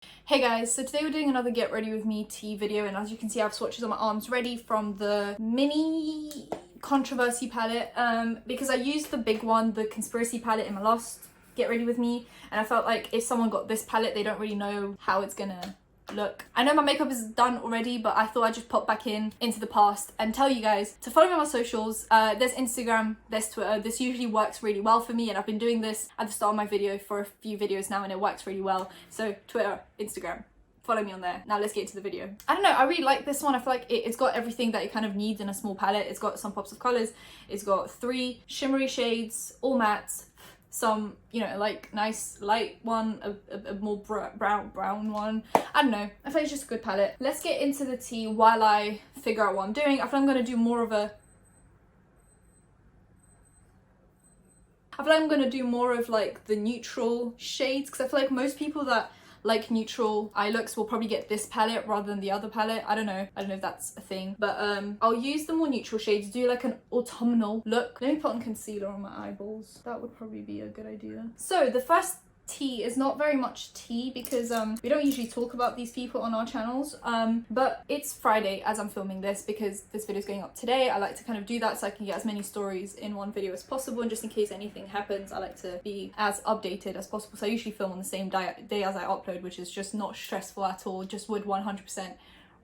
Hey guys, so today we're doing another get ready with me tea video, and as you can see I have swatches on my arms ready from the mini controversy palette because I used the big one, the conspiracy palette, in my last get ready with me, and I felt like if someone got this palette they don't really know how it's gonna look. I know my makeup is done already, but I thought I'd just pop back into the past and tell you guys to follow me on my socials. There's Instagram, there's Twitter. This usually works really well for me, and I've been doing this at the start of my video for a few videos now and it works really well. So Twitter, Instagram, follow me on there. Now let's get into the video. I don't know, I really like this one. I feel like it's got everything that it kind of needs in a small palette. It's got some pops of colors, it's got 3 shimmery shades, all mattes, some, you know, like nice light one, a more brown one. I don't know, I feel like it's just a good palette. Let's get into the tea while I figure out what I'm doing. I feel like I'm gonna do more of a like the neutral shades, because I feel like most people that like neutral eye looks will probably get this palette rather than the other palette. I don't know if that's a thing, but I'll use the more neutral shades, do like an autumnal look. Let me put on concealer on my eyeballs, that would probably be a good idea. So the first tea is not very much tea because we don't usually talk about these people on our channels, but it's Friday as I'm filming this because this video is going up today. I like to kind of do that so I can get as many stories in one video as possible, and just in case anything happens I like to be as updated as possible. So I usually film on the same day as I upload, which is just not stressful at all, just would 100%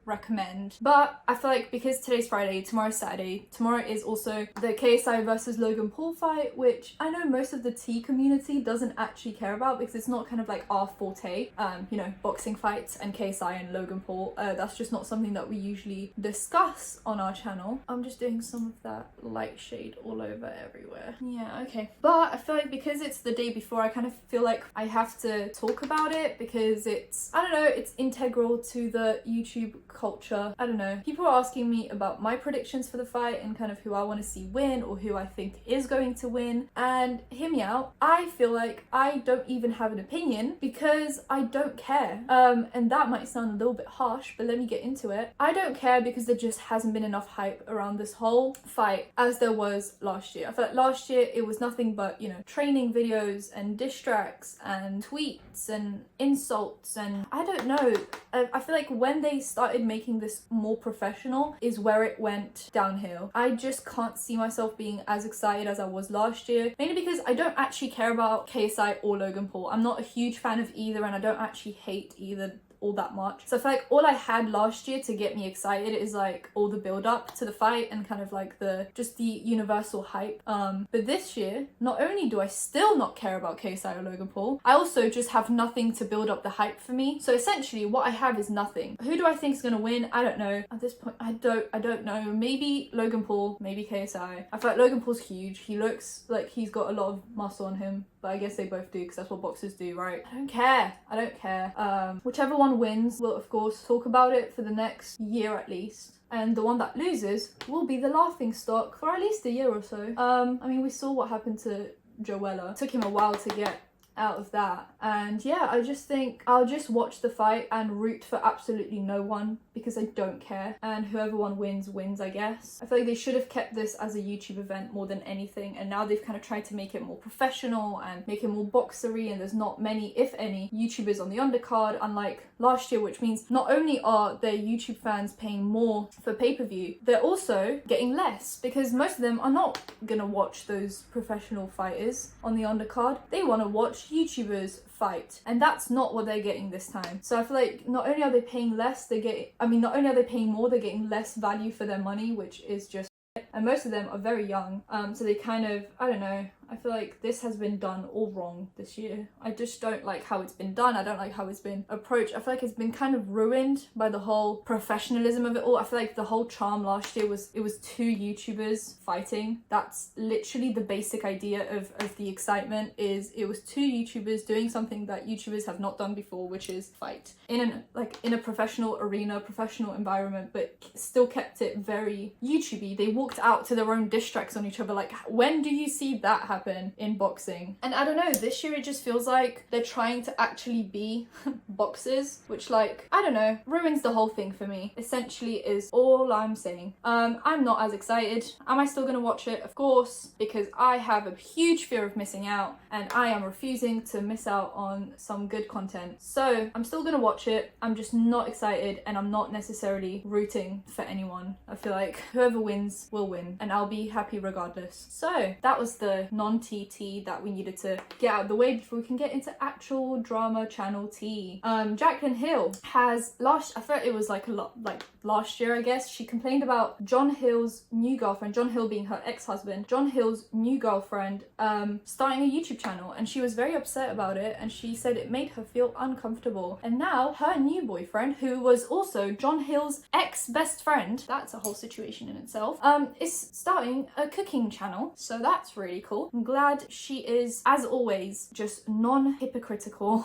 recommend. But I feel like because today's Friday, tomorrow's Saturday, tomorrow is also the KSI versus Logan Paul fight, which I know most of the tea community doesn't actually care about because it's not kind of like our forte. You know, boxing fights and KSI and Logan Paul, that's just not something that we usually discuss on our channel. I'm just doing some of that light shade all over everywhere. Yeah, okay. But I feel like because it's the day before, I kind of feel like I have to talk about it because it's, I don't know, it's integral to the YouTube culture. I don't know. People are asking me about my predictions for the fight and kind of who I want to see win or who I think is going to win. And hear me out. I feel like I don't even have an opinion because I don't care. And that might sound a little bit harsh, but let me get into it. I don't care because there just hasn't been enough hype around this whole fight as there was last year. I feel like last year it was nothing but, you know, training videos and diss tracks and tweets and insults, and I don't know. I feel like when they started making this more professional is where it went downhill. I just can't see myself being as excited as I was last year, mainly because I don't actually care about KSI or Logan Paul. I'm not a huge fan of either, and I don't actually hate either all that much. So I feel like all I had last year to get me excited is like all the build up to the fight and kind of like the universal hype. But this year, not only do I still not care about KSI or Logan Paul, I also just have nothing to build up the hype for me. So essentially what I have is nothing. Who do I think is gonna win? I don't know. At this point, I don't know. Maybe Logan Paul, maybe KSI. I feel like Logan Paul's huge. He looks like he's got a lot of muscle on him, but I guess they both do because that's what boxers do, right? I don't care. Whichever one wins, we'll of course talk about it for the next year at least, and the one that loses will be the laughing stock for at least a year or so. I mean, we saw what happened to Joella. It took him a while to get out of that, and yeah, I just think I'll just watch the fight and root for absolutely no one because I don't care, and whoever one wins I guess. I feel like they should have kept this as a YouTube event more than anything, and now they've kind of tried to make it more professional and make it more boxery, and there's not many, if any, YouTubers on the undercard, unlike last year, which means not only are their YouTube fans paying more for pay-per-view, they're also getting less because most of them are not gonna watch those professional fighters on the undercard. They want to watch YouTubers fight, and that's not what they're getting this time. So I feel like not only are they paying less, not only are they paying more, they're getting less value for their money, which is just, and most of them are very young, so they kind of, I don't know, I feel like this has been done all wrong this year. I just don't like how it's been done. I don't like how it's been approached. I feel like it's been kind of ruined by the whole professionalism of it all. I feel like the whole charm last year was it was 2 YouTubers fighting. That's literally the basic idea of the excitement, is it was 2 YouTubers doing something that YouTubers have not done before, which is fight in a professional arena, professional environment, but still kept it very YouTubey. They walked out to their own diss tracks on each other. Like, when do you see that happen in boxing? And I don't know, this year it just feels like they're trying to actually be boxers, which, like, I don't know, ruins the whole thing for me, essentially, is all I'm saying. I'm not as excited. Am I still gonna watch it? Of course, because I have a huge fear of missing out, and I am refusing to miss out on some good content. So I'm still gonna watch it. I'm just not excited, and I'm not necessarily rooting for anyone. I feel like whoever wins will win, and I'll be happy regardless. So that was the non-TT that we needed to get out of the way before we can get into actual drama channel tea. Jaclyn Hill has I thought it was like a lot, like last year, I guess, she complained about John Hill's new girlfriend, John Hill being her ex-husband, John Hill's new girlfriend, starting a YouTube channel, and she was very upset about it, and she said it made her feel uncomfortable. And now her new boyfriend, who was also John Hill's ex-best friend, that's a whole situation in itself, is starting a cooking channel, so that's really cool. I'm glad she is, as always, just non-hypocritical.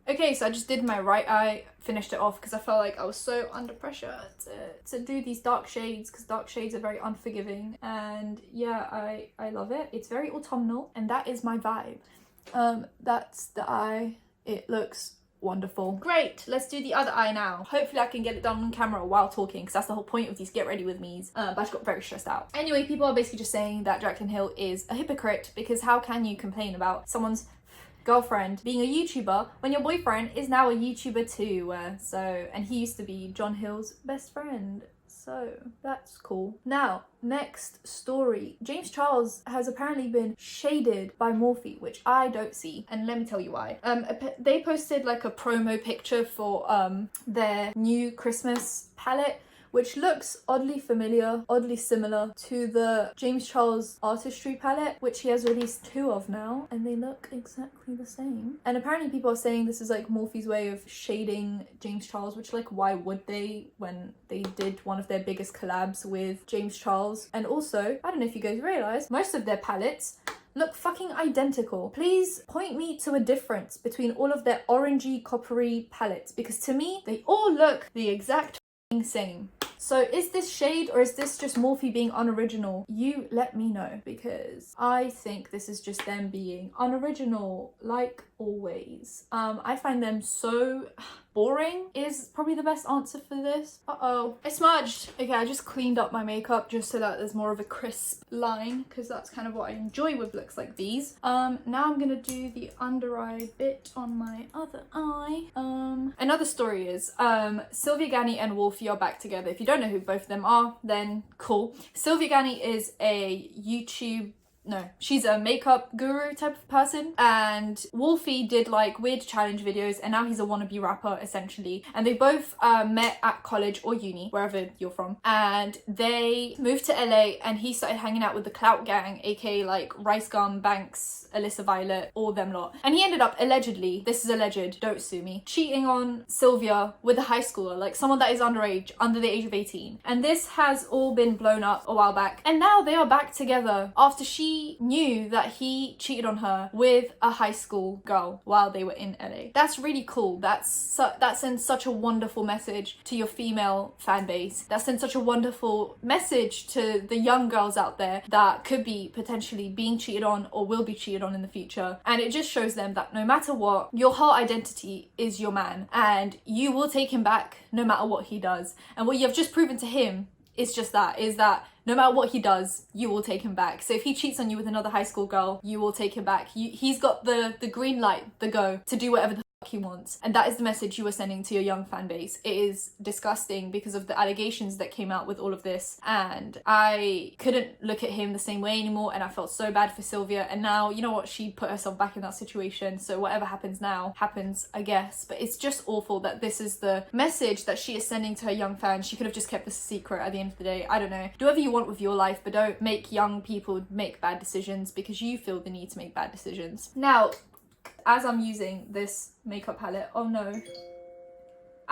Okay, so I just did my right eye, finished it off because I felt like I was so under pressure to do these dark shades, because dark shades are very unforgiving, and yeah, I love it. It's very autumnal, and that is my vibe. That's the eye. It looks wonderful. Great, let's do the other eye now. Hopefully I can get it done on camera while talking, because that's the whole point of these get ready with me's, but I just got very stressed out. Anyway, people are basically just saying that Jaclyn Hill is a hypocrite, because how can you complain about someone's girlfriend being a YouTuber when your boyfriend is now a YouTuber too? And he used to be John Hill's best friend, so that's cool. Now, next story. James Charles has apparently been shaded by Morphe, which I don't see, and let me tell you why. They posted like a promo picture for their new Christmas palette, which looks oddly familiar, oddly similar to the James Charles Artistry palette, which he has released 2 of now, and they look exactly the same. And apparently people are saying this is like Morphe's way of shading James Charles, which, like, why would they, when they did one of their biggest collabs with James Charles? And also, I don't know if you guys realize, most of their palettes look fucking identical. Please point me to a difference between all of their orangey, coppery palettes, because to me, they all look the exact same. So is this shade, or is this just Morphe being unoriginal? You let me know, because I think this is just them being unoriginal, like always. I find them so boring is probably the best answer for this. Uh-oh, I smudged. Okay, I just cleaned up my makeup just so that there's more of a crisp line, because that's kind of what I enjoy with looks like these. Now I'm gonna do the under eye bit on my other eye. Another story is Sylvia Gani and Wolfie are back together. If you don't know who both of them are, then cool. Sylvia Gani is a she's a makeup guru type of person, and Wolfie did like weird challenge videos, and now he's a wannabe rapper essentially. And they both met at college or uni, wherever you're from, and they moved to LA, and he started hanging out with the Clout Gang, aka like Rice Gum, Banks, Alyssa Violet, all them lot. And he ended up allegedly, this is alleged, don't sue me, cheating on Sylvia with a high schooler, like someone that is underage, under the age of 18. And this has all been blown up a while back, and now they are back together after she knew that he cheated on her with a high school girl while they were in LA. That's really cool. That sends such a wonderful message to your female fan base. That sends such a wonderful message to the young girls out there that could be potentially being cheated on or will be cheated on in the future. And it just shows them that no matter what, your whole identity is your man, and you will take him back no matter what he does. And what you have just proven to him is that no matter what he does, you will take him back. So if he cheats on you with another high school girl, you will take him back. He's got the green light, the go, to do whatever the fuck he wants. And that is the message you are sending to your young fan base. It is disgusting because of the allegations that came out with all of this. And I couldn't look at him the same way anymore, and I felt so bad for Sylvia. And now, you know what, she put herself back in that situation. So whatever happens now, happens, I guess. But it's just awful that this is the message that she is sending to her young fans. She could have just kept this a secret at the end of the day. I don't know. Do whatever you want with your life, but don't make young people make bad decisions because you feel the need to make bad decisions. Now, as I'm using this makeup palette, oh no,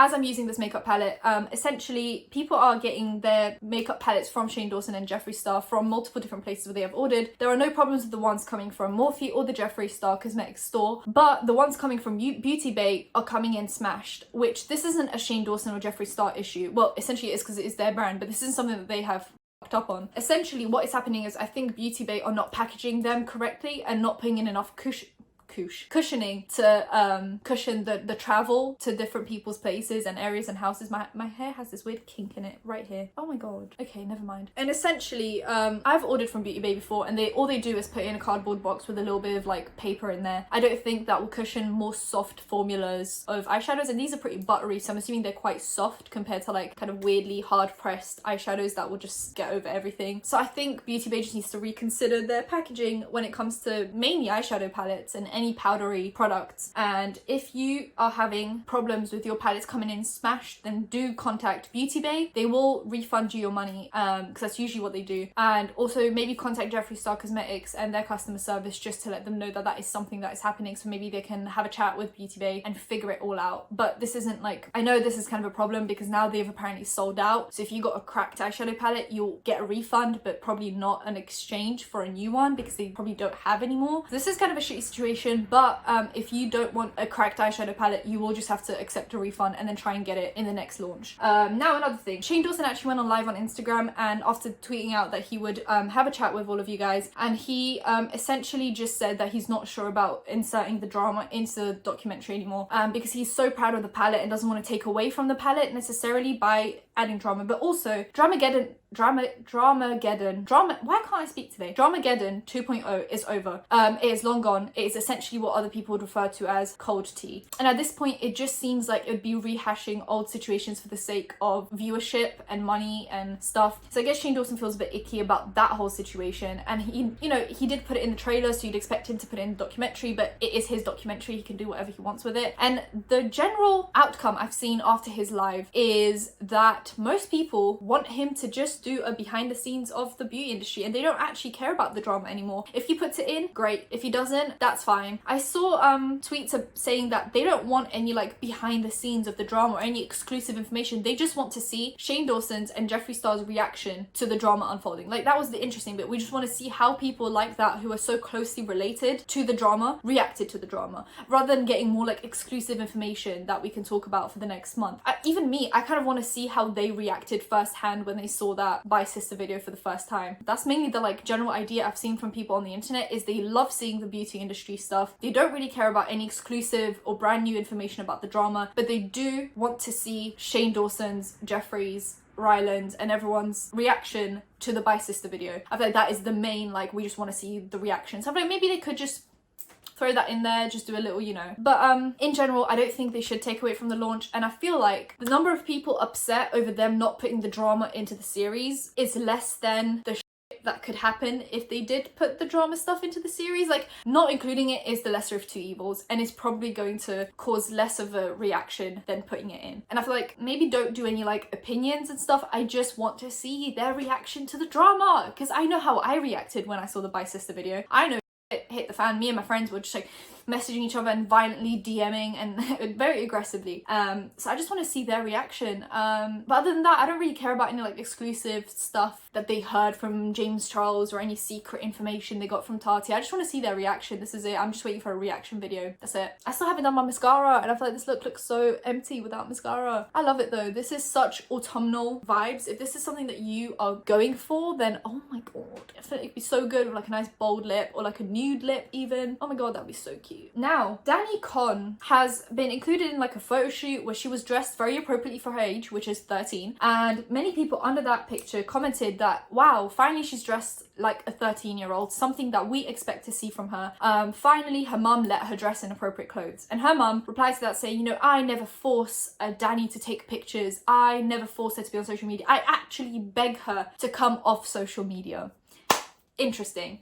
as I'm using this makeup palette, essentially people are getting their makeup palettes from Shane Dawson and Jeffree Star from multiple different places where they have ordered. There are no problems with the ones coming from Morphe or the Jeffree Star cosmetics store, but the ones coming from Beauty Bay are coming in smashed, which this isn't a Shane Dawson or Jeffree Star issue. Well, essentially it is because it is their brand, but this isn't something that they have up on. Essentially what is happening is I think Beauty Bay are not packaging them correctly and not putting in enough cushioning to cushion the travel to different people's places and areas and houses. My hair has this weird kink in it right here. Oh my god. Okay, never mind. And essentially I've ordered from Beauty Bay before, and all they do is put in a cardboard box with a little bit of like paper in there. I don't think that will cushion more soft formulas of eyeshadows, and these are pretty buttery, so I'm assuming they're quite soft compared to like kind of weirdly hard pressed eyeshadows that will just get over everything. So I think Beauty Bay just needs to reconsider their packaging when it comes to mainly eyeshadow palettes and any powdery products. And if you are having problems with your palettes coming in smashed, then do contact Beauty Bay. They will refund you your money, because that's usually what they do. And also maybe contact Jeffree Star Cosmetics and their customer service just to let them know that that is something that is happening, so maybe they can have a chat with Beauty Bay and figure it all out. But this isn't like, I know this is kind of a problem because now they've apparently sold out, so if you got a cracked eyeshadow palette, you'll get a refund but probably not an exchange for a new one because they probably don't have any more. This is kind of a shitty situation, but if you don't want a cracked eyeshadow palette, you will just have to accept a refund and then try and get it in the next launch. Now another thing, Shane Dawson actually went on live on Instagram, and after tweeting out that he would have a chat with all of you guys, and he essentially just said that he's not sure about inserting the drama into the documentary anymore, because he's so proud of the palette and doesn't want to take away from the palette necessarily by adding drama. But also Dramageddon, why can't I speak today? Dramageddon 2.0 is over. It is long gone. It is essentially what other people would refer to as cold tea. And at this point, it just seems like it would be rehashing old situations for the sake of viewership and money and stuff. So I guess Shane Dawson feels a bit icky about that whole situation. And he, you know, he did put it in the trailer, so you'd expect him to put it in the documentary, but it is his documentary. He can do whatever he wants with it. And the general outcome I've seen after his live is that most people want him to just do a behind the scenes of the beauty industry, and they don't actually care about the drama anymore. If he puts it in, great. If he doesn't, that's fine. I saw tweets saying that they don't want any like behind the scenes of the drama or any exclusive information. They just want to see Shane Dawson's and Jeffree Star's reaction to the drama unfolding. Like, that was the interesting bit. We just want to see how people like that, who are so closely related to the drama, reacted to the drama, rather than getting more like exclusive information that we can talk about for the next month. Even me, I kind of want to see how they reacted firsthand when they saw that By Sister video for the first time. That's mainly the like general idea I've seen from people on the internet, is they love seeing the beauty industry stuff. They don't really care about any exclusive or brand new information about the drama, but they do want to see Shane Dawson's, Jeffree's, Ryland's and everyone's reaction to the By Sister video. I feel like that is the main, like, we just want to see the reaction. So I feel like maybe they could just throw that in there, just do a little, you know. But in general, I don't think they should take away from the launch, and I feel like the number of people upset over them not putting the drama into the series is less than the that could happen if they did put the drama stuff into the series. Like, not including it is the lesser of two evils, and it's probably going to cause less of a reaction than putting it in. And I feel like maybe don't do any like opinions and stuff. I just want to see their reaction to the drama, because I know how I reacted when I saw the By Sister video. I know it hit the fan. Me and my friends were just like messaging each other and violently DMing and very aggressively. So I just want to see their reaction. But other than that, I don't really care about any like exclusive stuff that they heard from James Charles or any secret information they got from Tati. I just want to see their reaction. This is it. I'm just waiting for a reaction video. That's it. I still haven't done my mascara, and I feel like this look looks so empty without mascara. I love it though. This is such autumnal vibes. If this is something that you are going for, then oh my god, I feel like it'd be so good with like a nice bold lip or like a nude lip even. Oh my god, that'd be so cute. Now, Dani Cohn has been included in like a photo shoot where she was dressed very appropriately for her age, which is 13, and many people under that picture commented that, wow, finally she's dressed like a 13-year-old, something that we expect to see from her. Finally, her mum let her dress in appropriate clothes. And her mum replied to that saying, you know, I never force Dani to take pictures. I never force her to be on social media. I actually beg her to come off social media. Interesting.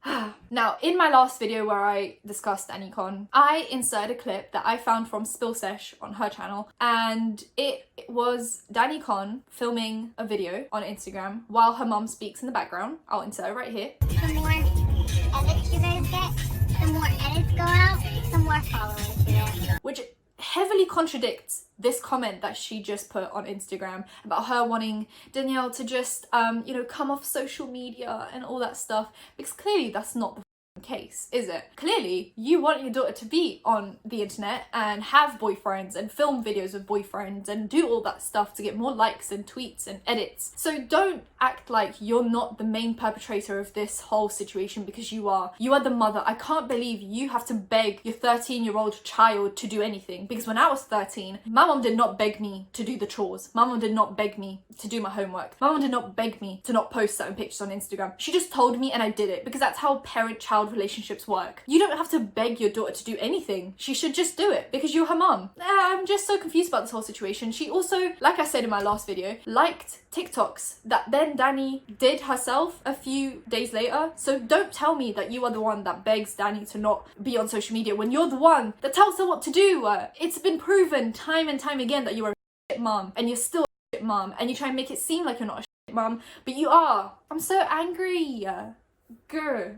Now, in my last video where I discussed Dani Cohn, I inserted a clip that I found from Spill Sesh on her channel, and it was Dani Cohn filming a video on Instagram while her mum speaks in the background. I'll insert it right here. The more edits you guys get, the more edits go out, the more followers you get. Which heavily contradicts this comment that she just put on Instagram about her wanting Danielle to just, you know, come off social media and all that stuff, because clearly that's not the case, is it? Clearly you want your daughter to be on the internet and have boyfriends and film videos of boyfriends and do all that stuff to get more likes and tweets and edits. So don't act like you're not the main perpetrator of this whole situation, because you are the mother. I can't believe you have to beg your 13-year-old child to do anything, because when I was 13, my mom did not beg me to do the chores. My mom did not beg me to do my homework. My mom did not beg me to not post certain pictures on Instagram. She just told me and I did it, because that's how parent-child relationships work. You don't have to beg your daughter to do anything. She should just do it because you're her mum. I'm just so confused about this whole situation. She also, like I said in my last video, liked TikToks that then Dani did herself a few days later. So don't tell me that you are the one that begs Dani to not be on social media when you're the one that tells her what to do. It's been proven time and time again that you are a shit mum, and you're still a shit mum, and you try and make it seem like you're not a shit mum, but you are. I'm so angry. Grr.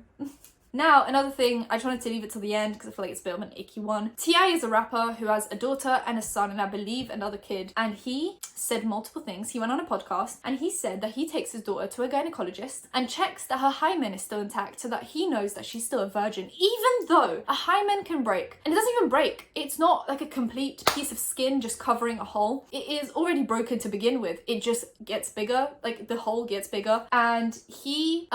Now, another thing, I just wanted to leave it till the end because I feel like it's a bit of an icky one. T.I. is a rapper who has a daughter and a son, and I believe another kid, and he said multiple things. He went on a podcast and he said that he takes his daughter to a gynecologist and checks that her hymen is still intact so that he knows that she's still a virgin, even though a hymen can break. And it doesn't even break. It's not like a complete piece of skin just covering a hole. It is already broken to begin with. It just gets bigger, like the hole gets bigger. And he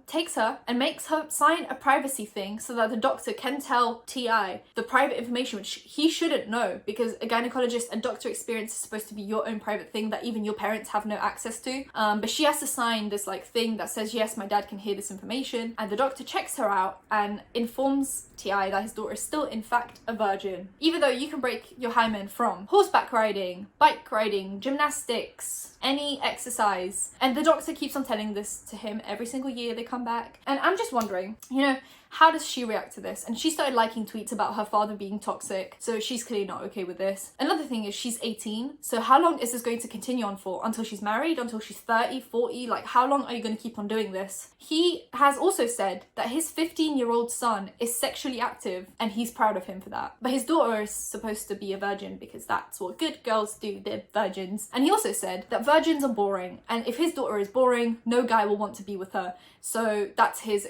takes her and makes her sign a privacy thing so that the doctor can tell T.I. the private information, which he shouldn't know, because a gynecologist and doctor experience is supposed to be your own private thing that even your parents have no access to. But she has to sign this like thing that says, yes, my dad can hear this information, and the doctor checks her out and informs T.I. that his daughter is still in fact a virgin, even though you can break your hymen from horseback riding, bike riding, gymnastics, any exercise. And the doctor keeps on telling this to him every single year they come back. And I'm just wondering, you know, how does she react to this? And she started liking tweets about her father being toxic, so she's clearly not okay with this. Another thing is she's 18, so how long is this going to continue on for? Until she's married? Until she's 30, 40? Like, how long are you going to keep on doing this? He has also said that his 15-year-old son is sexually active and he's proud of him for that. But his daughter is supposed to be a virgin because that's what good girls do, they're virgins. And he also said that virgins are boring, and if his daughter is boring, no guy will want to be with her. So that's his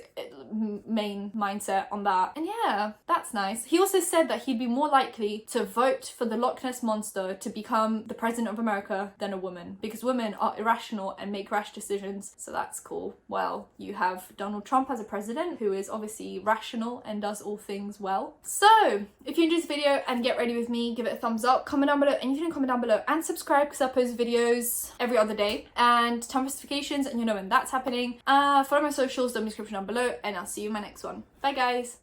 main mindset on that. And yeah, that's nice. He also said that he'd be more likely to vote for the Loch Ness Monster to become the president of America than a woman, because women are irrational and make rash decisions. So that's cool. Well, you have Donald Trump as a president who is obviously rational and does all things well. So if you enjoyed this video and get ready with me, give it a thumbs up, comment down below, and you can comment down below and subscribe because I post videos every other day, and turn notifications and you know when that's happening. Follow my socials down in the description down below, and I'll see you in my next one. Bye guys.